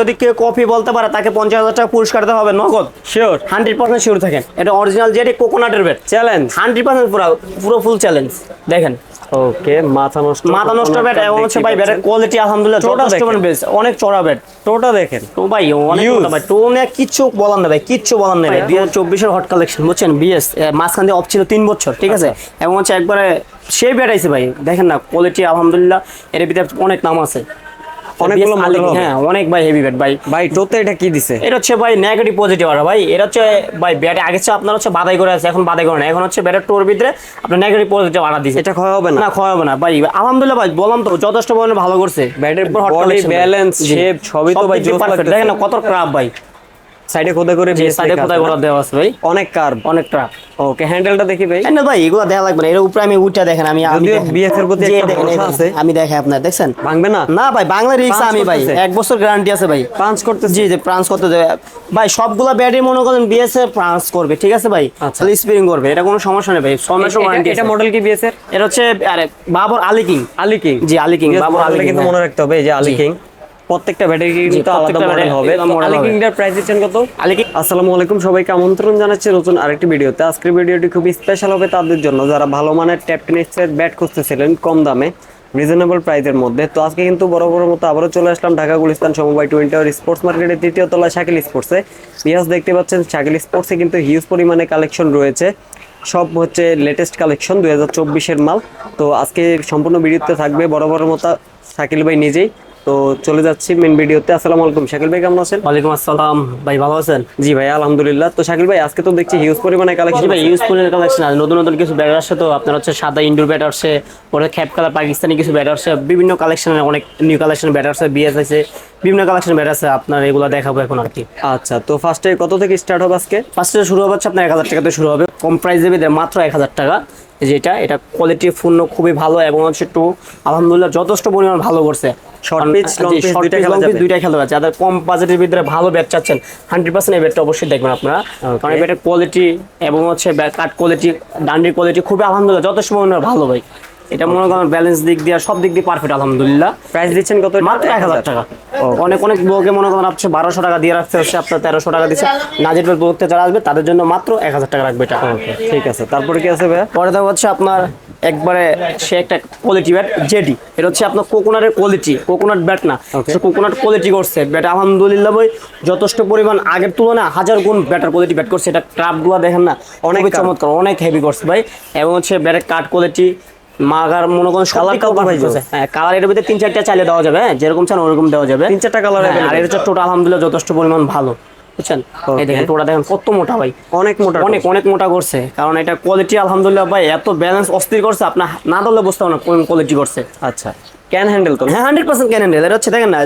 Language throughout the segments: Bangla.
যদি কেউ কপি বলতে পারে তাকে 50,000 টাকা পুরস্কার দেওয়া হবে নগদ। শিওর 100% শিওর থাকেন। এটা অরিজিনাল জেডি কোকোনাটের ব্যাট চ্যালেঞ্জ 100% পুরো ফুল চ্যালেঞ্জ। দেখেন ওকে মাথা নষ্ট ব্যাট এবং হচ্ছে ভাই ব্যাটের কোয়ালিটি আলহামদুলিল্লাহ যথেষ্ট মানে বেশ, অনেক চড়া ব্যাট। টোটা দেখেন তো ভাই অনেক মোটা ভাই, টো নিয়ে কিচ্ছু বলার না ভাই, কিচ্ছু বলার নেই ভাই। 2024 এর হট কালেকশন বুঝছেন, বিএস মাঝখান দিয়ে অফ ছিল 3 বছর, ঠিক আছে, এবং হচ্ছে একবারে সেই ব্যাট আইছে ভাই। দেখেন না কোয়ালিটি আলহামদুলিল্লাহ, এর ভিতরে অনেক নাম আছে, অনেকগুলো মডেল হবে। হ্যাঁ অনেক ভাই হেভি ব্যাট ভাই। ভাই টোতে এটা কি দিছে? এটা হচ্ছে ভাই নেগেটিভ পজিটিভ আর ভাই, এটা হচ্ছে ভাই ব্যাটে আগে হচ্ছে আপনার হচ্ছে বাদাই করে আছে, এখন বাদাই করে না, এখন হচ্ছে ব্যাটের টোর ভিতরে আপনার নেগেটিভ পজিটিভ আনা দিছে। এটা ক্ষয় হবে না? না ক্ষয় হবে না ভাই, আলহামদুলিল্লাহ ভাই, বললাম তো যথেষ্ট পরিমাণে ভালো করছে। ব্যাটের বডি ব্যালেন্স শেপ সবই তো ভাই জোস লাগতেছে। দেখেন না কত ক্রাফ ভাই, সাইডে খোদা করে সাইডে কোথায় করা দেওয়া আছে ভাই, অনেক কার্ভ অনেক ক্রাফ। ওকে হ্যান্ডেলটা দেখি ভাই। না ভাই এগুলো দেখা লাগবে না, এর উপরে আমি উঠটা দেখেন, আমি বিএস এর প্রতি একটা ভরসা আছে, আমি দেখাই আপনার, দেখছেন ভাঙবে না? না ভাই বাংলা রিক্স আমি ভাই 1 বছর গ্যারান্টি আছে ভাই। পাঞ্চ করতে জি জি প্রান্স করতে দেবে ভাই, সবগুলা ব্যাটারি মনে করেন বিএস এর প্রান্স করবে, ঠিক আছে ভাই, খালি স্প্রিং করবে, এটা কোনো সমস্যা নেই ভাই। 6 মাসের ওয়ারেন্টি। এটা মডেল কি বিএস এর? এটা হচ্ছে আরে বাবর আলী কিং। আলী কিং, জি আলী কিং, বাবর আলী কিং, কিন্তু মনে রাখতে হবে এই যে আলী কিং প্রত্যেকটা ব্যাটারি কিন্তু আলাদা মডেল হবে। আলী কিংটার প্রাইস দিচ্ছেন কত? আলী কিং। আসসালামু আলাইকুম, সবাইকে আমন্ত্রণ জানাচ্ছি নতুন আরেকটি ভিডিওতে। আজকের ভিডিওটি খুব স্পেশাল হবে তাদের জন্য যারা ভালো মানের ট্যাপ টেনিসের ব্যাট খুঁজতেছিলেন কম দামে রিজনেবল প্রাইসের মধ্যে। তো আজকে কিন্তু বড় মতো আবারও চলে আসলাম ঢাকা গুলিস্তান সমবায় টুইন টাওয়ার স্পোর্টস মার্কেটের তৃতীয় তলায় শাকিল স্পোর্টসে। বিয়াস দেখতে পাচ্ছেন শাকিল স্পোর্টসে কিন্তু হিউজ পরিমাণে কালেকশন রয়েছে, সব হচ্ছে লেটেস্ট কালেকশন 2024 মাল। তো আজকে সম্পূর্ণ ভিডিওতে থাকবে বড় মতো শাকিল ভাই নিজেই। তো চলে যাচ্ছি মেন ভিডিওতে। আসসালামু আলাইকুম শাকিল ভাই, কেমন আছেন? ওয়ালাইকুম আসসালাম ভাই, ভালো আছেন? জি ভাই আলহামদুলিল্লাহ। তো শাকিল ভাই আজকে তো দেখছি হিউজ পরিমাণে কালেকশন। ভাই হিউজ পরিমাণে কালেকশন আছে, নতুন কিছু ব্যাট আসছে, তো আপনার হচ্ছে সাদা ইনডোর ব্যাট আসছে, পরে খ্যাপ কালার পাকিস্তানি কিছু ব্যাট আসছে, বিভিন্ন কালেকশনের অনেক নিউ কালেকশন ব্যাট আসছে, বিএস আছে, বিভিন্ন কালেকশন ব্যাট আছে, আপনার এগুলো দেখাবো এখন আর কি। আচ্ছা তো ফার্স্টে কত থেকে স্টার্ট হবে আজকে? ফার্স্টে শুরু হবে হচ্ছে আপনার 1000 টাকাতে শুরু হবে, কম প্রাইসে ভিতরে মাত্র 1000 টাকা। যেটা এটা কোয়ালিটি পূর্ণ খুবই ভালো এবং হচ্ছে একটু আলহামদুলিল্লাহ যথেষ্ট পরিমাণ ভালো করছে। শর্ট পিচ লং পিচ দুইটা খেলা যাচ্ছে, যাদের কম বাজেটের ভিতরে ভালো ব্যাট চাচ্ছেন 100% এই ব্যাটটা অবশ্যই দেখবেন আপনারা, কারণ এই ব্যাটের কোয়ালিটি এবং হচ্ছে কাট কোয়ালিটি, ডান্ডির কোয়ালিটি খুবই আলহামদুলিল্লাহ যথেষ্ট পরিমাণে ভালো ভাই। এটা মনে করেন ব্যালেন্স দিক দিয়ে সব দিক দিয়ে পারফেক্ট আলহামদুলিল্লাহ। প্রাইস দিচ্ছেন কত? মাত্র 1000 টাকা। অনেক ব্লগে মনে করেন আপনি 1200 টাকা দিয়ে রাখতে হচ্ছে, আপনার 1300 টাকা দিচ্ছে। নাজির ব্লগতে যারা আসবে তাদের জন্য মাত্র 1000 টাকা রাখবে এটা। ঠিক আছে, তারপরে কি আছে ভাই? পরে দেওয়া হচ্ছে আপনার একবারে সে একটা কোয়ালিটি ব্যাট জেডি, এটা হচ্ছে আপনার কোকোনাটের কোয়ালিটি, কোকোনাট ব্যাট না, কোকোনাট কোয়ালিটি করছে ব্যাট আলহামদুলিল্লাহ ভাই যথেষ্ট পরিমাণ আগের তুলনায় 1000 গুণ ব্যাটার কোয়ালিটি ব্যাট করছে। এটা ক্রাফটগুলো দেখেন না অনেক চমৎকার, অনেক হেভি করছে ভাই, এবং হচ্ছে ব্যাটের কাট কোয়ালিটি মাগার মনে করেন কালারটাও ভাই করছে। হ্যাঁ কালার এর ভিতরে 3-4টা চাইলে দেওয়া যাবে, হ্যাঁ যেরকম চান ওরকম দেওয়া যাবে, 3-4টা কালার। আর এটা হচ্ছে টোটাল আলহামদুলিল্লাহ যথেষ্ট পরিমাণ ভালো, বুঝছেন? এই দেখেন টোটা দেখেন কত মোটা ভাই, অনেক মোটা, অনেক মোটা করছে, কারণ এটা কোয়ালিটি আলহামদুলিল্লাহ ভাই এত ব্যালেন্স অস্থির করছে, আপনার না ধরলে বুঝতে পারবেন না কোন কোয়ালিটি করছে। আচ্ছা ক্যান হ্যান্ডেল তো? হ্যাঁ 100% ক্যান হ্যান্ডেল। এটা হচ্ছে দেখেন না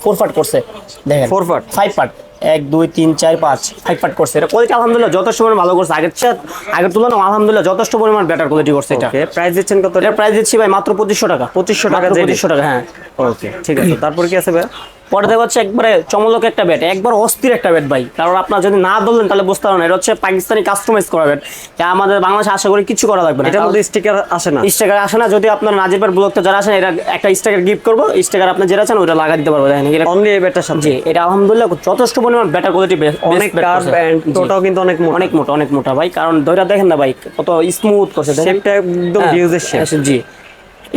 4 পার্ট করছে, দেখেন 4 পার্ট 5 পার্ট 1 2 3 4 5 5 পার্ট করছে। এটা কোয়ালিটি আলহামদুলিল্লাহ যথেষ্ট পরিমাণ ভালো করছে, আগের তুলনায় আলহামদুলিল্লাহ যথেষ্ট পরিমাণ বেটার কোয়ালিটি করছে এটা। ওকে প্রাইস দিচ্ছেন কত? এটা প্রাইস দিচ্ছি ভাই মাত্র 2500 টাকা। 2500 টাকা, 2500 টাকা, হ্যাঁ ওকে ঠিক আছে। তারপর কি আছে ভাই? পরে দেখা হচ্ছে একবারে চমলক একটা ব্যাট, একবার অস্থির একটা ব্যাট ভাই, কারণ আপনার যদি না ধরলেন তাহলে বুঝতে পারবেন। এটা হচ্ছে পাকিস্তানি কাস্টমাইজ করা ব্যাট, যা আমাদের বাংলাদেশে আশা করি কিছু করা লাগবে না। এটার মধ্যে স্টিকার আসে না? স্টিকার আসে না, যদি আপনার নাজির ব্যাট ব্লগতে যারা আসেন এটা একটা স্টিকার গিফট করবো, স্টিকার আপনি যেটা চান ওটা লাগা দিতে পারবো। দেখেন অনলি এই ব্যাটটার সাথে? জি এটা আলহামদুলিল্লাহ যথেষ্ট পরিমাণ ব্যাটার কোয়ালিটি, অনেক কার্ভ এন্ড টোটাও কিন্তু অনেক মোটা ভাই, কারণ ধরে দেখেন না ভাই কত স্মুথ করছে, শেপটা একদম হিউজের শেপ। জি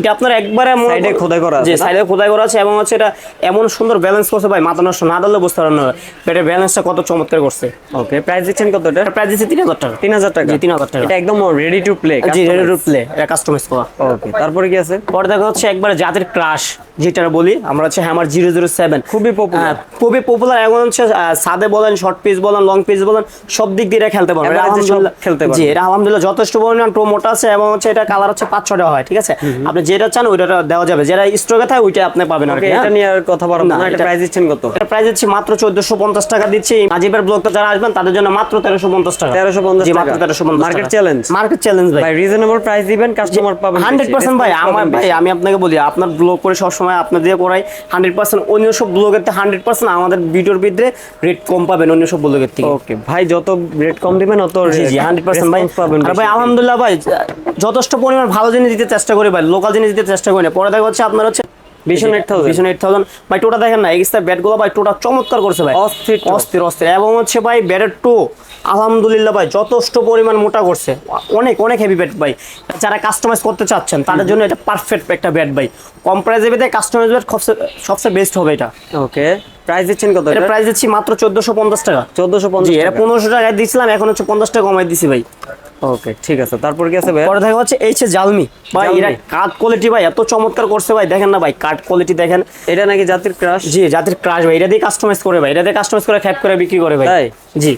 এটা আপনার একবারে সাইডে খোদাই করা আছে, যে সাইডে খোদাই করা আছে, এবং হচ্ছে এটা এমন সুন্দর ব্যালেন্স করছে ভাই, মাথা নষ্ট না ধরলে বুঝতে পারেন না ব্যাটের ব্যালেন্সটা কত চমৎকার করছে। ওকে প্রাইস দিচ্ছেন কত? এটা প্রাইস দিচ্ছে 3000 টাকা। 3000 টাকা? জি 3000 টাকা। এটা একদম ready to play? G ready to play, এটা কাস্টমাইজ করা। ওকে তারপরে কি আছে? পরে দেখা হচ্ছে একবারে জাতের ক্রাশ, যেটা বলি আমরা হচ্ছে হ্যামার 007, খুবই পপুলার। এখন হচ্ছে সাদে বলেন, শর্ট পিচ বলেন, লং পিচ বলেন, সব দিক দিয়ে খেলতে পারবেন আলহামদুলিল্লাহ, খেলতে পারবেন। জি এটা আলহামদুলিল্লাহ যথেষ্ট পরিমাণ মোটা আছে, এবং হচ্ছে এটা কালার হচ্ছে 5-6টা হয়, ঠিক আছে, আপনি যেটা চান ওইটা দেওয়া যাবে, যেটা স্টকে থাকে ওইটা আপনি পাবেন। ওকে এটা নিয়ে আর কথা বলবো না, এটা প্রাইস দিচ্ছেন কত? এটা প্রাইস দিচ্ছি মাত্র 1450 টাকা দিচ্ছি। নাজিবের ব্লগটা যারা আসবেন তাদের জন্য মাত্র 1350 টাকা। 1350 জি টাকা মাত্র 1350 টাকা। মার্কেট চ্যালেঞ্জ ভাই, ভাই রিজনেবল প্রাইস দিবেন, কাস্টমার পাবেন 100% ভাই। আমি আপনাকে বলি, আপনার ব্লগ করে সব সময় আপনার দিয়ে করাই 100%, অন্য সব ব্লগের থেকে 100% আমাদের ভিডিওর ভিতরে রেট কম পাবেন অন্য সব ব্লগের থেকে। ওকে ভাই যত রেট কম দিবেন অত জি 100% ভাই পাবেন। আর ভাই আলহামদুলিল্লাহ ভাই যথেষ্ট পরিমাণ ভালো জিনিস দিতে চেষ্টা করি ভাই, লোকাল জিনিস দিতে চেষ্টা করি না। পরে দেখা হচ্ছে আপনার হচ্ছে Vision 8000 Vision 8000 ভাই টোটা দেখেন না এক্সট্রা ব্যাটগুলো ভাই টোটা চমৎকার করছে ভাই, অস্থির অস্থির অস্থির। এবং হচ্ছে ভাই ব্যাটের টো আলহামদুলিল্লাহ ভাই যথেষ্ট পরিমাণ মোটা করছে, অনেক অনেক হেভি ব্যাট ভাই। যারা কাস্টমাইজ করতে চাচ্ছেন তাদের জন্য এটা পারফেক্ট একটা ব্যাট ভাই। কম প্রাইসে পেতে কাস্টমাইজ ব্যাট সবচেয়ে বেস্ট হবে এটা। ওকে, প্রাইস দিচ্ছেন কত? এটা প্রাইস দিচ্ছি মাত্র 1450 টাকা। 1450 জি, এটা 1500 টাকায় দিছিলাম, এখন হচ্ছে 50 টাকা কমাই দিছি ভাই। ওকে ঠিক আছে, তারপর কি আছে ভাই? পরে দেখা হচ্ছে এইচএস জালমি ভাই, জালমি। এরা কাট কোয়ালিটি ভাই এত চমৎকার করছে ভাই, দেখেন না ভাই কাট কোয়ালিটি দেখেন। এটা নাকি জাতির ক্রাশ? জি, জাতির ক্রাশ ভাই, এটা দিয়ে কাস্টমাইজ করে ভাই, এটা দিয়ে কাস্টমাইজ করে খ্যাপ করে বিক্রি করে ভাই। তাই? জি,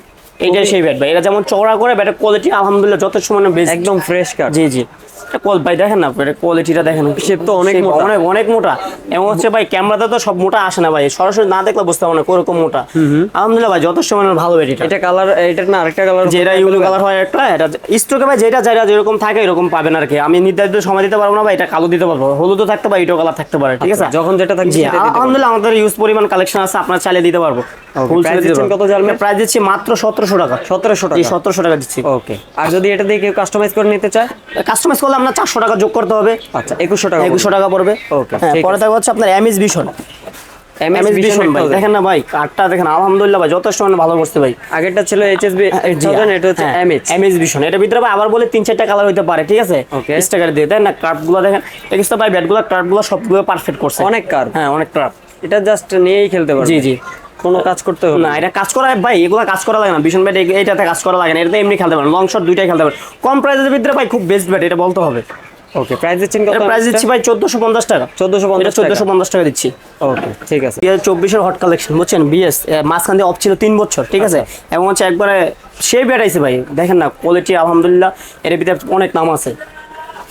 এইটাই সেই ব্যাট ভাই, এটা যেমন চওড়া করে ব্যাটের কোয়ালিটি আলহামদুলিল্লাহ যথেষ্ট মানে বেস্ট, একদম ফ্রেশ কাট। জি জি। এটা ভাই দেখেন না ব্যাটের কোয়ালিটিটা দেখেন, Shape তো অনেক মোটা। অনেক অনেক মোটা। এবং হচ্ছে ভাই ক্যামেরাতে তো সব মোটা আসে না ভাই, সরাসরি না দেখলে বুঝতে পারবো না কোরকম মোটা। আলহামদুলিল্লাহ ভাই যথেষ্ট মানে ভালো ব্যাট এটা। এটা কালার, এটা না আরেকটা কালার, যেটা ইউলো কালার হয় একটা, এটা স্টকে ভাই যেটা যেটা যেরকম থাকে এরকম পাবেন আর কি। আমি নির্ধারিত সময় দিতে পারবো না ভাই, এটা কালো দিতে পারবো, হলুদও থাকতে পারে, এটাও কালার থাকতে পারে, ঠিক আছে? যখন যেটা থাকে জি, সেটা দিতে পারবেন। আলহামদুলিল্লাহ আমাদের ইউজ পরিমাণ কালেকশন আছে, আপনারা চালিয়ে দিতে পারবো। Okay, price দিচ্ছেন কত জানবেন? প্রাইস দিচ্ছি মাত্র 1700 টাকা। 1700 জি, টাকা। 1700 টাকা দিচ্ছি। ওকে, আর যদি এটা দিয়ে কেউ কাস্টমাইজ করে নিতে চায়? কাস্টমাইজ করলে আমরা 400 টাকা যোগ করতে হবে। আচ্ছা, 2100 টাকা। 2100 টাকা পড়বে। Okay, হ্যাঁ, ঠিক পরে আছে। থাকবে হচ্ছে আপনার MS vision. MS MS vision ভাই 8000 দেখেন না ভাই, কার্ডটা দেখেন আলহামদুলিল্লাহ ভাই যথেষ্ট মানে ভালো করছে ভাই। আগেরটা ছিল HSB 8000, এটা হচ্ছে MH। এমএস ভিশন, এটার ভিতরে ভাই আবার বলে 3-4টা কালার হইতে পারে, ঠিক আছে? Okay. স্টিকার দিয়ে দেন না, কার্ডগুলো দেখেন এক্সট্রা ভাই, ব্যাটগুলো কার্ডগুলো সবগুলো পারফেক্ট করছে, অনেক কার্ভ। হ্যাঁ অনেক কার্ভ। এটা জাস্ট নিয়েই খেলতে পারবে। জি জি। কোনো কাজ করতে হবে না, এটা কাজ করা ভাই, এগুলো কাজ করা লাগে না, ভীষণ ব্যাট এইটাতে কাজ করা লাগে না, এটাতে এমনি খেলতে পারেন, লং শট দুইটাই খেলতে পারেন। কম প্রাইসের ভিতরে ভাই খুব বেস্ট ব্যাট, এটা বলতে হবে। ওকে, প্রাইস দিচ্ছেন কত? প্রাইস দিচ্ছি ভাই 1450 টাকা। 1450 টাকা। 1450 টাকা দিচ্ছি। ওকে ঠিক আছে। 2024 হট কালেকশন বুঝছেন, বিএস মাঝখান দিয়ে অফ ছিল 3 বছর, ঠিক আছে? এবং হচ্ছে একবারে সেই ব্যাট আইছে ভাই, দেখেন না কোয়ালিটি আলহামদুলিল্লাহ, এর ভিতরে অনেক নাম আছে,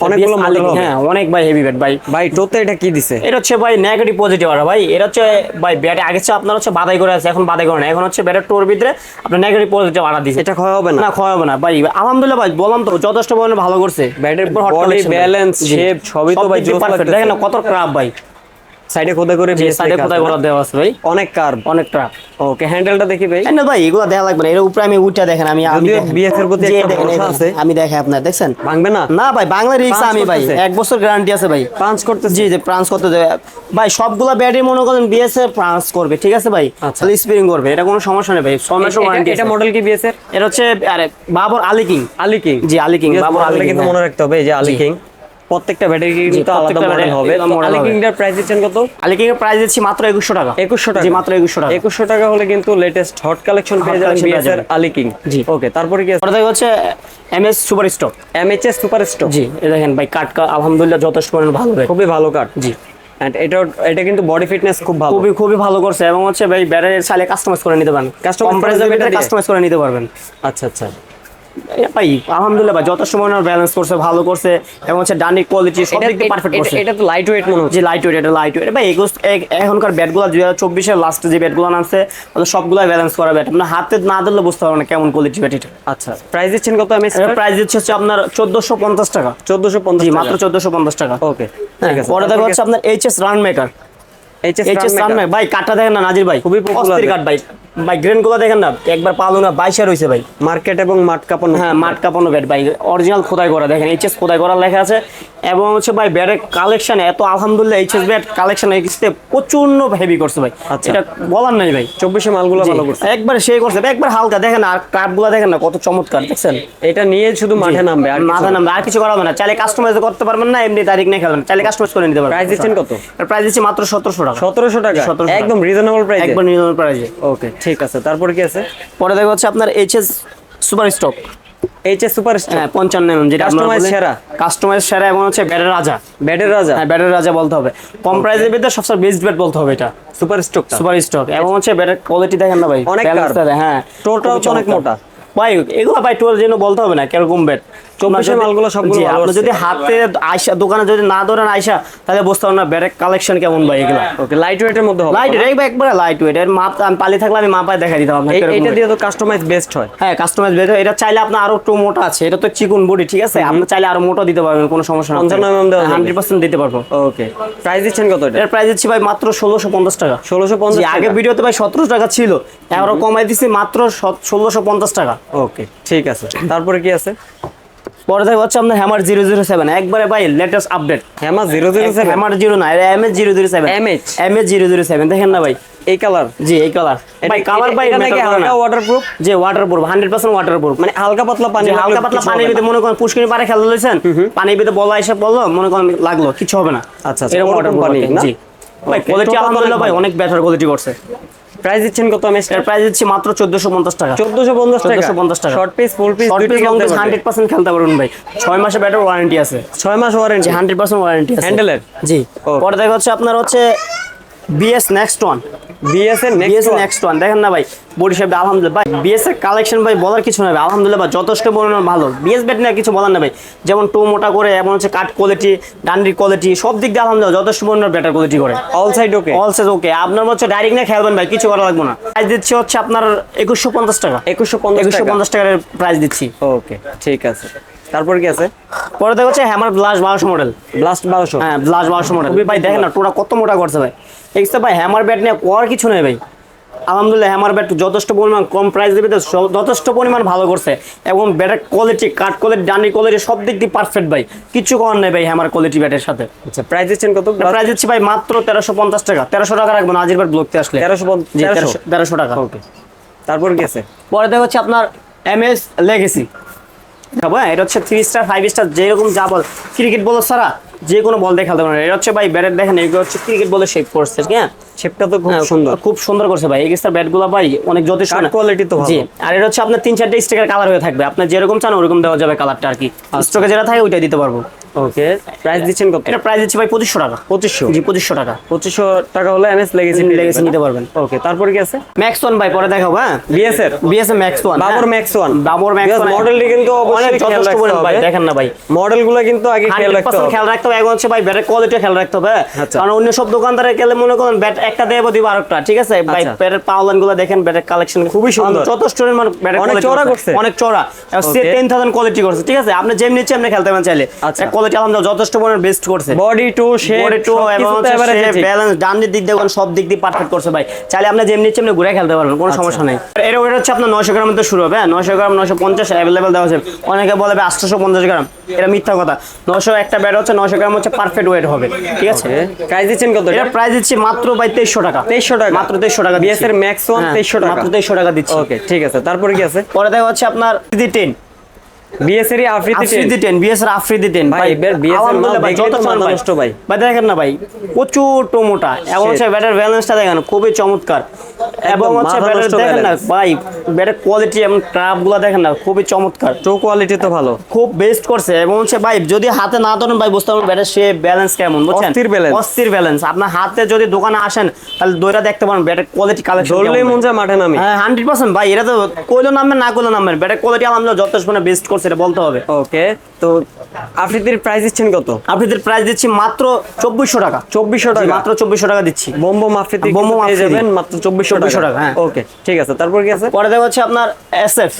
অনেকগুলো BS model হবে। হ্যাঁ অনেক ভাই হেভি ব্যাট ভাই। ভাই টোতে এটা কি দিছে? এটা হচ্ছে ভাই নেগেটিভ পজিটিভ আর ভাই, এটা হচ্ছে ভাই ব্যাটে আগে হচ্ছে আপনার হচ্ছে বাদাই করে আছে, এখন বাদাই করে না, এখন হচ্ছে ব্যাটের টোর ভিতরে আপনার নেগেটিভ পজিটিভ আড়া দিছে। এটা ক্ষয় হবে না? না, ক্ষয় হবে না ভাই, আলহামদুলিল্লাহ ভাই বললাম তো যথেষ্ট পরিমাণে ভালো করছে। ব্যাটের hot বডি collection ভাই। ব্যালেন্স জি। শেপ সবই তো সব ভাই দিক দিয়ে জোস perfect, লাগতেছে। দেখেন না কত ক্রাফ ভাই, সাইডে খোদা করে যে BS সাইডে লেখা কোথায় আছে করা না? দেওয়া আছে ভাই, অনেক কার্ভ। অনেক ক্রাফ। ওকে, হ্যান্ডেলটা দেখি ভাই। না ভাই এগুলো দেখা লাগবে না, এর উপরে আমি উঠটা দেখেন, আমি যদিও দেখেন। BS এর প্রতি জি, একটা দেখেন, ভরসা দেখেন, আছে। আমি দেখাই আপনার, দেখছেন? ভাঙবে না? না ভাই, বাংলা রিক্স Punch আমি ভাই করতেছে? 1 বছর গ্যারান্টি আছে ভাই। পাঞ্চ করতেছে? জি জি, প্রান্স করতে দেবে ভাই, সবগুলা ব্যাটারি মনে করেন বিএস এর প্রান্স করবে, ঠিক আছে ভাই? আচ্ছা। খালি স্প্রিং করবে, এটা কোনো সমস্যা নেই ভাই, 6 মাসের ওয়ারেন্টি এটা আছে। মডেল কি BS এর? এটা হচ্ছে আরে বাবর আলী কিং। আলী কিং। জি, আলী কিং, বাবর আলী কিং, কিন্তু হ্যাঁ। মনে রাখতে হবে এই যে আলী জি। কিং, প্রত্যেকটা ব্যাটারি কিন্তু আলাদা প্রত্যেকটা মডেল battery হবে। আলাদা model আলী হবে। কিংটার প্রাইস দিচ্ছেন কত? আলী কিং এর প্রাইস দিচ্ছি মাত্র 2100 টাকা। 2100 টাকা? জি, মাত্র 2100 টাকা। 2100 টাকা হলে কিন্তু লেটেস্ট হট কালেকশন পেয়ে যাবেন collection BS পেয়ে এর যাবেন। আলী কিং। জি। ওকে, তারপরে কি আছে? পরে দেখো হচ্ছে MS super stock. MHS super stock. জি, এই দেখেন ভাই কাট আলহামদুলিল্লাহ যথেষ্ট পরিমাণে ভালো ভাই। খুবই ভালো কাট। জি, এন্ড এটা কিন্তু বডি ফিটনেস খুব ভালো। খুবই খুবই ভালো করছে, এবং হচ্ছে ভাই ব্যাটারি চাইলে কাস্টমাইজ করে নিতে পারেন, Customize কম করা প্রাইসে যাবে এটা দিয়ে? কাস্টমাইজ করে নিতে পারবেন। আচ্ছা আচ্ছা। ভাই আলহামদুলিল্লাহ ভাই যথেষ্ট পরিমাণে ব্যালেন্স করছে, ভালো করছে, এবং হচ্ছে ডানি কোয়ালিটি সব দিক দিয়ে পারফেক্ট করছে। এটা তো লাইট ওয়েট মনে হচ্ছে। যে লাইট ওয়েট, এটা লাইট ওয়েট ভাই। এখনকার ব্যাটগুলো 2024 এর লাস্টে যে ব্যাটগুলো নামছে ওদের সবগুলাই ব্যালেন্স করা ব্যাট, আপনার হাতে না ধরলে বুঝতে পারবেন না কেমন কোয়ালিটি ব্যাট এটা। আচ্ছা, প্রাইস দিচ্ছেন কত? আমি এর প্রাইস দিচ্ছে হচ্ছে আপনার 1450 টাকা। 1450 জি, টাকা। মাত্র 1450 টাকা। ওকে হ্যাঁ, ঠিক আছে। পরে দেখো হচ্ছে আপনার HS run maker. HS HS run maker ভাই, কাটটা দেখেন না নাজির ভাই, খুবই popular অস্থির কাট ভাই। ভাই গ্রেন গুলো দেখেন না, একবার পালো না 22 রয়েছে ভাই। মার্কেট এবং মাঠ কাপড়। হ্যাঁ, মাঠ কাঁপানো ব্যাট ভাই, অরিজিনাল খোদাই করা, দেখেন এইচএস খোদাই করা লেখা আছে। এবং হচ্ছে ভাই ব্যাটের কালেকশন এত আলহামদুলিল্লাহ, এইচএস ব্যাট কালেকশন প্রচন্ড হেভি করছে ভাই, আচ্ছা। এটা বলার নাই ভাই। 24 মালগুলো ভালো করছে। একবার সেই করছে, একবার হালকা দেখেন, আর কাপগুলো দেখেন না কত চমৎকার, দেখছেন? এটা নিয়ে শুধু মাঠে নামবে আর মাথা নামবে, আর কিছু করা হবে না। চাইলে কাস্টমাইজ করতে পারবেন না, এমনি তারিখ নিয়ে খেলবেন, চাইলে কাস্টমাইজ করে নিতে পারবেন। প্রাইস দিচ্ছেন কত? প্রাইস দিচ্ছি মাত্র 1700 টাকা। 1700 টাকা? 1700 টাকা। একদম রিজনেবল প্রাইস। একবার নির্মাণ প্রাইসে। ওকে ঠিক আছে, তারপর কি আছে? পরে দেখো হচ্ছে আপনার HS super stock. HS super stock. হ্যাঁ, 55 যেটা Customize সেরা। কাস্টমাইজ সেরা, এবং হচ্ছে ব্যাটের রাজা। ব্যাটের রাজা। হ্যাঁ, ব্যাটের রাজা বলতে হবে, কম প্রাইসের ভিতরে সবচেয়ে বেস্ট ব্যাট বলতে হবে এটা, সুপার স্টকটা। Super stock. এবং হচ্ছে ব্যাটের কোয়ালিটি দেখেন না ভাই, অনেক balance curve। আছে, হ্যাঁ টোটাল খুবই অনেক চমৎকার। মোটা। ভাই এগুলো ভাই 12 জন্য বলতে হবে না কিরকম ব্যাট। 24 মালগুলো সবগুলো ভালো আপনি আছে। যদি হাতে আইসা দোকানে যদি না ধরেন আইসা, তাহলে বুঝতে পারবেন না ব্যাটের কালেকশন কেমন ভাই এগুলা। ওকে, লাইট ওয়েটের মধ্যে হবে। লাইট ওয়েট একবারে লাইট ওয়েট, এর মাপ আমি পালি থাকলে আমি মাপায় দেখাই দিতাম আপনাকে কিরকম এটা weight। দিয়ে তো কাস্টমাইজ বেস্ট হয়। হ্যাঁ, কাস্টমাইজ বের এটা চাইলে আপনি আরো একটু মোটা আছে, এটা তো চিকন বডি, ঠিক আছে? আপনি চাইলে আরো মোটা দিতে পারবেন, কোনো সমস্যা না। 55 mm দেওয়া যাবে। 100% দিতে পারবো। ওকে, প্রাইস দিচ্ছেন কত এটা? এর প্রাইস দিচ্ছি ভাই মাত্র 1650 টাকা। 1650 জি, টাকা? আগে ভিডিওতে ভাই 17 টাকা ছিল, এবারও কমাই দিছি মাত্র 1650 টাকা। ওকে ঠিক আছে, তারপরে কি আছে? পরে দেখো হচ্ছে আপনার হ্যামার 007 একবারে ভাই লেটেস্ট আপডেট। হ্যামার 007 হ্যামার 0 না, এটা এমএস 007। এমএস 007 দেখেন না ভাই, এই কালার। জি এই কালার ভাই, কালার ভাই এটা নাকি হালকা ওয়াটারপ্রুফ? যে ওয়াটারপ্রুফ 100% ওয়াটারপ্রুফ, মানে হালকা পাতলা পানি, হালকা পাতলা পানির ভিতরে মনে করেন পুষ্করি পারে খেলতে লইছেন, পানির ভিতরে বলা এসে বললো মনে করেন লাগলো কিছু হবে না। আচ্ছা এরকম ওরকম পানি না? জি ভাই কোয়ালিটি আলহামদুলিল্লাহ ভাই অনেক বেটার কোয়ালিটি করছে। প্রাইস দিচ্ছেন কত এমএস? এর প্রাইস দিচ্ছি মাত্র 1450 টাকা। 1450 টাকা। 1450 টাকা। Short piece full piece short piece long piece 100% খেলতে পারবেন ভাই। 6 মাসের ব্যাটারি ওয়ারেন্টি আছে। 6 মাস ওয়ারেন্টি, 100% ওয়ারেন্টি আছে হ্যান্ডেলের। জি। পরে দেখা হচ্ছে আপনার হচ্ছে বিএস নেক্সট ওয়ান। বিএস এর নেক্সট ওয়ান দেখেন না ভাই, বডি শেপ আলহামদুলিল্লাহ ভাই, বিএস এর কালেকশন ভাই বলার কিছু নাই ভাই, আলহামদুলিল্লাহ ভাই যথেষ্ট পরিমাণ ভালো। বিএস ব্যাট নিয়ে কিছু বলার না ভাই, যেমন টো মোটা করে, এমন হচ্ছে কাট কোয়ালিটি, ডান্ডির কোয়ালিটি, সব দিক দিয়ে আলহামদুলিল্লাহ যথেষ্ট পরিমাণ বেটার কোয়ালিটি করে। অল সাইড ওকে, অল সাইড ওকে। আপনার হচ্ছে ডাইরেক্ট নিয়ে খেলবেন ভাই, কিছু করা লাগবে না। প্রাইস দিচ্ছি হচ্ছে আপনার 2150 টাকা। 2150 টাকার প্রাইস দিচ্ছি। ওকে ঠিক আছে। তারপর কি আছে? পরে দেখা হচ্ছে হ্যামার ব্লাস্ট 1200 মডেল। ব্লাস্ট 1200, হ্যাঁ ব্লাস্ট 1200 মডেল ভাই, দেখেন না টোটা কত মোটা করছে ভাই। এক্সট্রা ভাই হ্যামার ব্যাট নিয়ে আর কিছু নেই ভাই, আলহামদুলিল্লাহ হ্যামার ব্যাট যথেষ্ট পরিমাণ কম প্রাইস দেবে, যথেষ্ট পরিমাণ ভালো করছে এবং ব্যাটের কোয়ালিটি, কাট কোয়ালিটি, ডান্ডি কোয়ালিটি সব দিক দিয়ে পারফেক্ট ভাই, কিছু করার নেই ভাই হ্যামার কোয়ালিটি ব্যাটের সাথে। আচ্ছা প্রাইস দিচ্ছেন কত? প্রাইস দিচ্ছি ভাই মাত্র 1350 টাকা। 1300 টাকা রাখবেন আজির ব্যাট ব্লকতে আসলে। 1300 টাকা। ওকে তারপর কি আছে? পরে দেখা হচ্ছে আপনার এমএস লেগেসি। হ্যাঁ এটা হচ্ছে 3 স্টার 5 স্টার যেরকম যা বল, ক্রিকেট বল ছাড়া যে কোনো বল দিয়ে খেলতে পারেন। এটা হচ্ছে ভাই ব্যাটের দেখেন, এগুলো হচ্ছে ক্রিকেট বলের শেপ করছে। হ্যাঁ শেপটা তো খুব সুন্দর, খুব সুন্দর করছে ভাই। এই স্টার ব্যাটগুলো ভাই অনেক যথেষ্ট কোয়ালিটি তো ভালো। জি। আর এটা হচ্ছে আপনার 3-4টা স্টিকার কালার হয়ে থাকবে, আপনি যেরকম চান ওরকম দেওয়া যাবে কালারটা আর কি। স্টকে যেটা থাকে ওইটাই দিতে পারবো। ওকে প্রাইস দিচ্ছেন কত? এটা প্রাইস দিচ্ছি ভাই 2500 টাকা। 2500? জি 2500 টাকা। 2500 টাকা হলে এমএস লেগেসি নিতে পারবেন। ওকে তারপর কি আছে? ম্যাক্স 1 ভাই পরে দেখাবো। হ্যাঁ বিএস এর ম্যাক্স 1, বাবর ম্যাক্স 1। বাবর ম্যাক্স 1 মডেলটি কিন্তু অবশ্যই খেয়াল রাখতে হবে ভাই, দেখেন না ভাই মডেলগুলো কিন্তু আগে খেয়াল রাখতে হবে। খেয়াল রাখতে হবে। এখন হচ্ছে ভাই ব্যাটের কোয়ালিটি খেয়াল রাখতে হবে, কারণ অন্য সব দোকানদারে গেলে মনে করেন ব্যাট একটা দেব দিব আরেকটা, ঠিক আছে ভাই। ব্যাটের পাওলানগুলো দেখেন, ব্যাটের কালেকশন খুবই সুন্দর, যথেষ্ট মানে ব্যাটের অনেক চওড়া করছে, অনেক চওড়া। 10000 কোয়ালিটি করছে, ঠিক আছে। আপনি যেমনি ইচ্ছে আপনি খেলতে পারেন চাইলে। কোয়ালিটি আলহামদুলিল্লাহ যথেষ্ট পরিমাণ বেস্ট করছে। Body to shape, body to এবং ব্যালেন্স ডানের দিক দিয়ে সব দিক দিয়ে পারফেক্ট করছে ভাই। চাইলে আপনি যেমনি ইচ্ছে আপনি ঘুরে খেলতে পারবেন, কোনো সমস্যা নেই। এর ওয়েট হচ্ছে আপনার 900 গ্রাম থেকে শুরু হবে। 900 গ্রাম, 950 अवेलेबल দেওয়া আছে। অনেকে বলে 850 গ্রাম, এটা মিথ্যা কথা। 900 একটা ব্যাট হচ্ছে 900 গ্রাম হচ্ছে পারফেক্ট ওয়েট হবে, ঠিক আছে। প্রাইস দিচ্ছেন কত? এটা প্রাইস দিচ্ছি মাত্র ভাই 2300 টাকা। 2300 টাকা মাত্র 2300 টাকা। বিএস এর ম্যাক্স 1 2300 টাকা, মাত্র 2300 টাকা দিচ্ছি। ওকে ঠিক আছে। তারপরে কি আছে? পরে দেখা হচ্ছে আপনার D10 বিএস এর আফ্রিদি 10, বিএস এর আফ্রিদি 10 ভাই বিএস এর মাল দেখলে তো মাথা নষ্ট ভাই। ভাই দেখেন না ভাই প্রচুর টোমোটা এবং হচ্ছে ব্যাটের ব্যালেন্সটা দেখেন খুবই চমৎকার, এবং হচ্ছে ব্যাটের দেখেন না ভাই ব্যাটের কোয়ালিটি এবং ট্রাপগুলো দেখেন না খুবই চমৎকার, টো কোয়ালিটি তো ভালো, খুব বেস্ট করছে। এবং হচ্ছে ভাই যদি হাতে না ধরেন ভাই বুঝতে পারবেন ব্যাটের শেপ ব্যালেন্স কেমন, বুঝছেন? অস্থির ব্যালেন্স। আপনার হাতে যদি দোকানে আসেন তাহলে দইটা দেখতে পারেন ব্যাটের কোয়ালিটি কালেকশন ধরলেই মন যায় মাঠে নামি। হ্যাঁ 100% ভাই, এটা তো কইলো নামবে না কইলো নামবে, ব্যাটের কোয়ালিটি আলহামদুলিল্লাহ যথেষ্ট মানে বেস্ট করছে এটা বলতে হবে। ওকে তো আফ্রিদির প্রাইস দিচ্ছেন কত? আফ্রিদির প্রাইস দিচ্ছি মাত্র 2400 টাকা। 2400 টাকা, মাত্র 2400 টাকা দিচ্ছি। বোম্বম আফ্রিদি পেয়ে যাবেন মাত্র 2400 টাকা। হ্যাঁ ওকে ঠিক আছে। তারপর কি আছে? পরে দেখা হচ্ছে আপনার এসএফ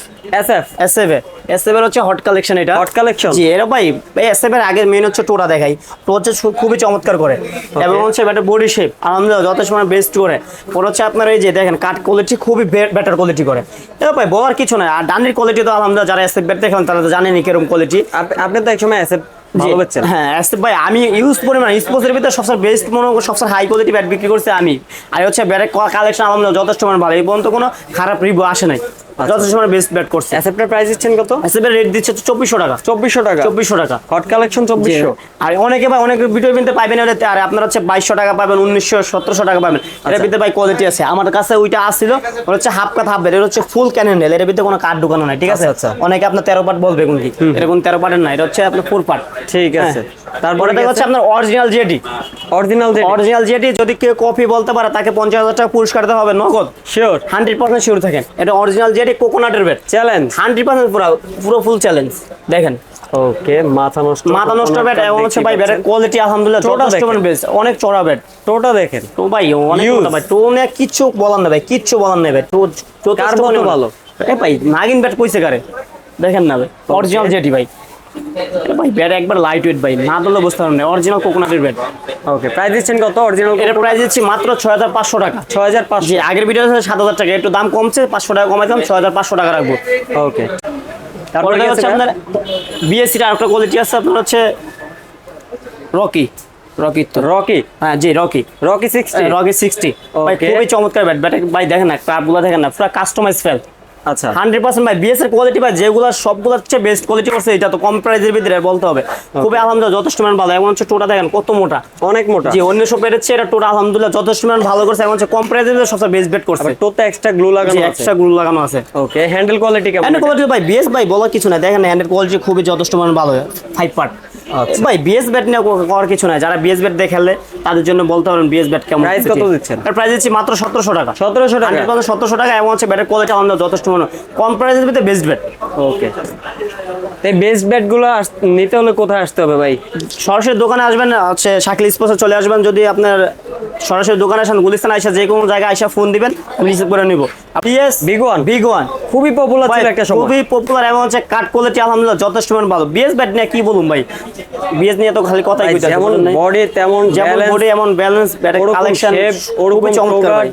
এর হচ্ছে হট কালেকশন। এটা হট কালেকশন জি। এরা ভাই এসএফ এর আগে মেইন হচ্ছে টোরা দেখাই, তো হচ্ছে খুবই চমৎকার করে এবং হচ্ছে ব্যাটার বডি শেপ আলহামদুলিল্লাহ যথেষ্ট মানে বেস্ট করে। পরে হচ্ছে আপনার এই যে দেখেন কাট কোয়ালিটি খুবই বেটার কোয়ালিটি করে। এটা ভাই বলার কিছু নাই। আর ডানের কোয়ালিটি তো আলহামদুলিল্লাহ যারা এসএফ ব্যাট দেখেন তারা তো জানেনই কিরকম কোয়ালিটি। আপনি তো একসময় এসএফ ভালো বেচছেন। হ্যাঁ এসএফ ভাই আমি ইউজ পরিমাণ স্পোর্টসের ভিতরে সবচেয়ে বেস্ট মনে সবচেয়ে হাই কোয়ালিটি ব্যাট বিক্রি করছে আমি। আর হচ্ছে ব্যাটের কালেকশন আলহামদুলিল্লাহ যথেষ্ট মানে ভালো, এই পর্যন্ত কোনো খারাপ রিভিউ আসে নাই, যথেষ্ট মানে বেস্ট ব্যাট করছে। এসএফ এর প্রাইস দিচ্ছেন কত? এসএফ এর রেট দিচ্ছে 2400 টাকা। 2400 টাকা, 2400 টাকা হট কালেকশন 2400। আর অনেকে ভাই অনেক ভিডিও কিনতে পাবেন ওটাতে, আর আপনারা হচ্ছে 2200 টাকা পাবেন, 1900 1700 টাকা পাবেন। এর ভিতরে ভাই কোয়ালিটি আছে। আমার কাছে ওইটা আসছিল, ওটা হচ্ছে হাফ কাট হাফ ব্যাট, এটা হচ্ছে ফুল ক্যানেন্ডেল, এর ভিতরে কোনো কাট ঢুকানো নাই, ঠিক আছে। অনেকে আপনার 13 পার্ট বলবে কোনটি, এরকম 13 পার্টের না, এটা হচ্ছে আপনার 4 পার্ট, ঠিক আছে। তারপরে দেখা হচ্ছে আপনার অরিজিনাল জেডি। অরিজিনাল জেডি যদি কেউ কপি বলতে পারে তাকে 50000 টাকা পুরস্কার দেওয়া হবে নগদ, শিওর 100% শিওর থাকেন। এটা অরিজিনাল জেডি কোকোনাটের ব্যাট, চ্যালেঞ্জ 100% পুরো ফুল চ্যালেঞ্জ দেখেন। ওকে মাথা নষ্ট ব্যাট এবং হচ্ছে ভাই ব্যাটের কোয়ালিটি আলহামদুলিল্লাহ যথেষ্ট মানে বেস্ট, অনেক চড়া ব্যাট। টোটা দেখেন তো ভাই অনেক মোটা ভাই, টো নিয়ে কিচ্ছু বলার না ভাই, কিচ্ছু বলার নেই ভাই। তো কার মতো ভালো এ ভাই নাগিন ব্যাট কইছে কারে দেখেন না ভাই, অরিজিনাল জেডি ভাই। ভাই ব্যাট একবার লাইট ওয়েট ভাই, না দিলে বুঝতে পারবেন না অরিজিনাল কোকোনাটের ব্যাট। ওকে প্রাইস দিচ্ছেন কত অরিজিনাল? এর প্রাইস দিচ্ছি মাত্র 6500 টাকা। 6500? জি আগের ভিডিওতে 7000 টাকা, একটু দাম কমছে 500 টাকা কমাইলাম, 6500 টাকা রাখবো। ওকে তারপরে পরে কি আছে হচ্ছে আপনার বিএসসির আরেকটা কোয়ালিটি আছে আপনার হচ্ছে রকি রকি তো রকি হ্যাঁ জি রকি রকি 60 রকি 60 ভাই Okay. খুবই চমৎকার ব্যাট ব্যাট ভাই দেখেন না ক্লাবগুলো দেখেন না পুরো কাস্টমাইজ ফেল আচ্ছা 100% ভাই বিএস এর কোয়ালিটি ভাই যেগুলো সবগুলো হচ্ছে বেস্ট কোয়ালিটি করছে এটা তো কম প্রাইসের ভিতরে বলতে হবে খুবই আলহামদুলিল্লাহ যথেষ্ট মান ভালো এমন হচ্ছে টোটা দেখেন কত মোটা অনেক মোটা জি অন্য সব বেড়েছে এটা টোটা আলহামদুলিল্লাহ যথেষ্ট মান ভালো করছে এমন হচ্ছে কম প্রাইসের ভিতরে সবচেয়ে বেস্ট বেট করছে টোতে এক্সট্রা গ্লু জি লাগানো আছে এক্সট্রা গ্লু লাগানো আছে ওকে হ্যান্ডেল কোয়ালিটি কেমন হ্যান্ডেল কোয়ালিটি ভাই বিএস ভাই বলার কিছু নাই দেখেন হ্যান্ডেল কোয়ালিটি খুবই যথেষ্ট মান ভালো 5 পার্ট আচ্ছা। ভাই বিএস ব্যাট নিয়ে করার কিছু নাই যারা বিএস ব্যাট দিয়ে খেললে তাদের জন্য বলতে পারেন বিএস ব্যাট কেমন Price কত দিচ্ছেন? প্রাইস দিচ্ছি মাত্র 1700 টাকা 1700 টাকা 1700 টাকা এবং হচ্ছে ব্যাটের কোয়ালিটি আমাদের যথেষ্ট মনে কম প্রাইসের ভিতরে বেস্ট ব্যাট ওকে এই বেস্ট ব্যাট গুলো নিতে হলে কোথায় আসতে হবে ভাই সরাসরি দোকানে আসবেন হচ্ছে শাকিল স্পোর্টসে চলে আসবেন যদি আপনার সরাসরি দোকানে আসেন গুলিস্তান আইসা যে কোনো জায়গায় আইসা ফোন দিবেন রিসিভ করে নিব BS big one big one খুবই পপুলার ছিল একটা সময় খুবই পপুলার এবং হচ্ছে কাট কোয়ালিটি আলহামদুলিল্লাহ যথেষ্ট মান ভালো বিএস ব্যাট নিয়ে কি বলুন ভাই বিএস নিয়ে তো খালি কথাই ভাই, কইতাছি যেমন বলেন নাই? বডি তেমন যেমন balance, বডি এমন ব্যালেন্স ব্যাটের ওরকম কালেকশন shape, ওরকম খুবই চমৎকার ভাই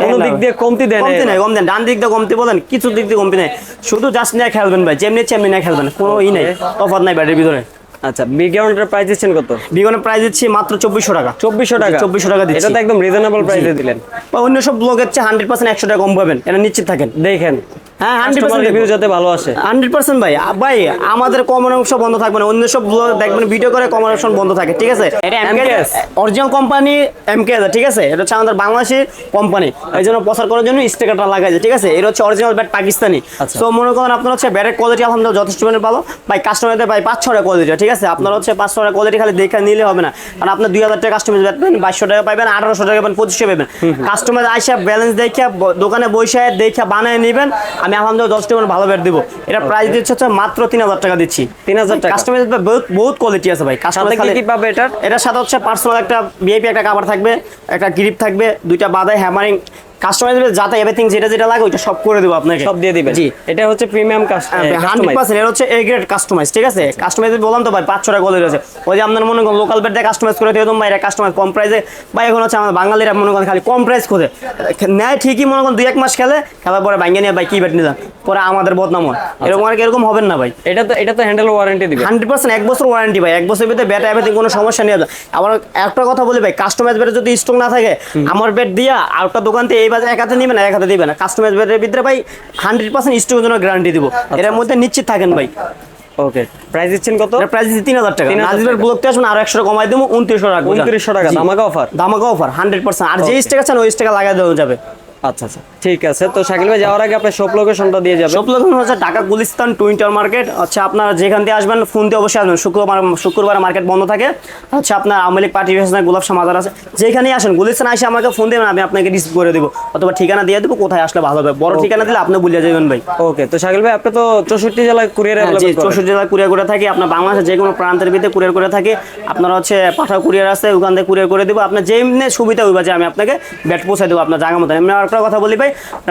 কোনো দিক দিয়ে কমতি দেয় না কমতি নাই কম দেন ডান দিক দিয়ে কমতি বলেন কিছু দিক দিয়ে কমতি নাই শুধু জাস্ট নিয়ে খেলবেন ভাই যেমনি চেমনি নিয়ে খেলবেন কোনো ই নাই তফাৎ নাই ব্যাটের ভিতরে আচ্ছা বিগ ওয়ানের প্রাইস দিচ্ছেন কত বিগনের প্রাইস দিচ্ছি মাত্র 2400 টাকা 2400 টাকা 2400 টাকা দিচ্ছি এটা তো একদম রিজনেবল প্রাইসে দিলেন বা অন্য সব ব্লগের চেয়ে 100% 100 টাকা কম পাবেন এটা নিশ্চিত থাকেন দেখেন হ্যাঁ কাস্টমার 100% রিভিউ যাতে ভালো আসে 100% ভাই ভাই আমাদের কমন অংশ বন্ধ থাকবে না অন্য সব ব্লগ দেখবেন ভিডিও করে কমন অপশন বন্ধ থাকে ঠিক আছে এটা MKS অরিজিনাল কোম্পানি এমকেএস ঠিক আছে এটা হচ্ছে আমাদের বাংলাদেশি কোম্পানি এই জন্য প্রচার করার জন্য স্টিকারটা লাগাইছে ঠিক আছে এটা হচ্ছে অরিজিনাল ব্যাট পাকিস্তানি আচ্ছা। সো মনে করেন আপনার হচ্ছে ব্যাটের কোয়ালিটি আলহামদুলিল্লাহ যথেষ্ট মানে ভালো ভাই কাস্টমারদের ভাই 5-6 টাকা কোয়ালিটি ঠিক আছে আপনার হচ্ছে 5-6 টাকা কোয়ালিটি খালি দেখে নিলে হবে না কারণ আপনার 2000 টাকা কাস্টমাইজ ব্যাট পাবেন 2200 টাকা পাবেন 1800 টাকা পাবেন 2500 পাবেন কাস্টমার আইসা ব্যালেন্স দেখে দোকানে বসে দেখে বানিয়ে নেবেন আমি আলহামদুলিল্লাহ 10 টাকা ভালো ব্যাট দিব এটা প্রাইস দিচ্ছে হচ্ছে মাত্র 3000 টাকা দিচ্ছি 3000 টাকা কাস্টমাইজ বহুত বহুত কোয়ালিটি আছে ভাই কাস্টমার সাথে কি কি পাবে এটার এটার সাথে হচ্ছে পার্সোনাল একটা ভিআইপি একটা কভার থাকবে একটা গ্রিপ থাকবে দুইটা বাদাই হ্যামারিং কাস্টমাইজ যাতে এভরিথিং যেটা যেটা লাগে ওইটা সব করে দেবো আপনাকে সব দিয়ে দিবেন জি এটা হচ্ছে প্রিমিয়াম কাস্টমাইজ 100% এর হচ্ছে এ গ্রেড কাস্টমাইজ ঠিক আছে কাস্টমাইজ বললাম তো ভাই 500 টাকা কোয়ালিটি আছে ওই যে আপনার মনে করেন লোকাল বেড দিয়ে কাস্টমাইজ করে দিও ভাই এটা কাস্টমাইজ কম প্রাইসে ভাই এখন হচ্ছে আমাদের বাঙালিরা মনে করেন খালি কম প্রাইস খোঁজে নেয় ঠিকই মনে করেন 2-1 মাস খেলে খেলার পরে ভাঙিয়ে নিয়ে ভাই কি বেড নিলাম পরে আমাদের বদনাম হয় এরকম আর এরকম হবেন না ভাই এটা তো হ্যান্ডেল ওয়ারেন্টি দিবে 100% 1 বছর ওয়ারেন্টি ভাই 1 বছরের ভিতরে ব্যাট এভরিথিং কোনো সমস্যা নেই আবার একটা কথা বলি ভাই কাস্টমাইজ ব্যাট যদি স্টক না থাকে আমার ব্যাট দিয়া আর একটা দোকান থেকে এই বাজার এক হাতে নিবেন এক হাতে দিবেন না কাস্টমাইজ ব্যাটের ভিতরে ভাই 100% স্টকের জন্য গ্যারান্টি দিব এর মধ্যে নিশ্চিত থাকেন ভাই ওকে প্রাইস দিচ্ছেন কত এর প্রাইস 3000 টাকা 3000 নাজিবের ব্লগতে আসুন আর 100 টাকা কমাই দেবো 2900 রাখবো 2900 টাকা ধামাকা অফার ধামাকা অফার 100% আর যে Okay. স্টেক আছেন ওই স্টেকা লাগাই দেওয়া যাবে আচ্ছা আচ্ছা ঠিক আছে তো শাকিল ভাই যাওয়ার আগে আপনার শপ লোকেশনটা দিয়ে যাবেন সব লোকেশন হচ্ছে ঢাকা গুলিস্তান টুইন্টার মার্কেট হচ্ছে আপনারা যেখান থেকে আসবেন ফোন দিয়ে অবশ্যই আসবেন শুক্রবার মার্কেট বন্ধ থাকে হচ্ছে আপনার আওয়ামী লীগ পার্টি গোলাপশাহ মাজার আছে যেখানেই আসেন গুলিস্তান এসে আমাকে ফোন দেবেন আমি আপনাকে রিসিভ করে দেবো অথবা ঠিকানা দিয়ে দেবো কোথায় আসলে ভালো হবে বড় ঠিকানা দিলে আপনি ভুলে যাবেন ভাই ওকে তো শাকিল ভাই আপনি তো 64 জেলায় কুরিয়ার যে অ্যাভেলেবল করেন 64 জেলায় কুরিয়ার করে থাকি আপনার বাংলাদেশের যে কোনো প্রান্তের ভিতরে কুরিয়ার করে থাকি আপনারা হচ্ছে পাঠাও কুরিয়ার আছে ওখান থেকে কুরিয়ার করে দেবো আপনার যেমনি সুবিধা হইবা যে আমি আপনাকে ব্যাট পৌঁছে দেবো আপনার জায়গা মতো এমনি আরেকটা কথা বলি ভাই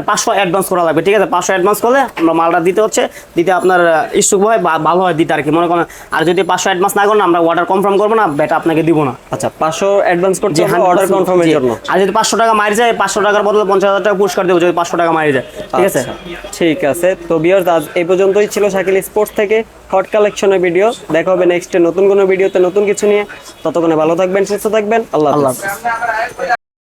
500 অ্যাডভান্স করা লাগবে ঠিক আছে 500 অ্যাডভান্স করলে আমরা মালটা দিতে হচ্ছে দিতে আপনার ইস্যুক হয় ভালো হয় দিতে আর কি মনে করেন আর যদি 500 অ্যাডভান্স না করেন আমরা অর্ডার কনফার্ম করবো না ব্যাট আপনাকে দিব না আচ্ছা 500 অ্যাডভান্স করতে যে হবে অর্ডার কনফার্মের জন্য আর যদি 500 টাকা মারি যায় 500 টাকার বদলে 50,000 টাকা পুরস্কার দেবো যদি 500 টাকা মারি যায় ঠিক আছে আচ্ছা, ঠিক আছে তো ভিউয়ার্স আজ এই পর্যন্তই ছিল শাকিল স্পোর্টস থেকে হট কালেকশনের ভিডিও দেখা হবে নেক্সট নতুন কোনো ভিডিওতে নতুন কিছু নিয়ে ততক্ষণে ভালো থাকবেন সুস্থ থাকবেন আল্লাহ আল্লাহ হাফেজ হাফেজ।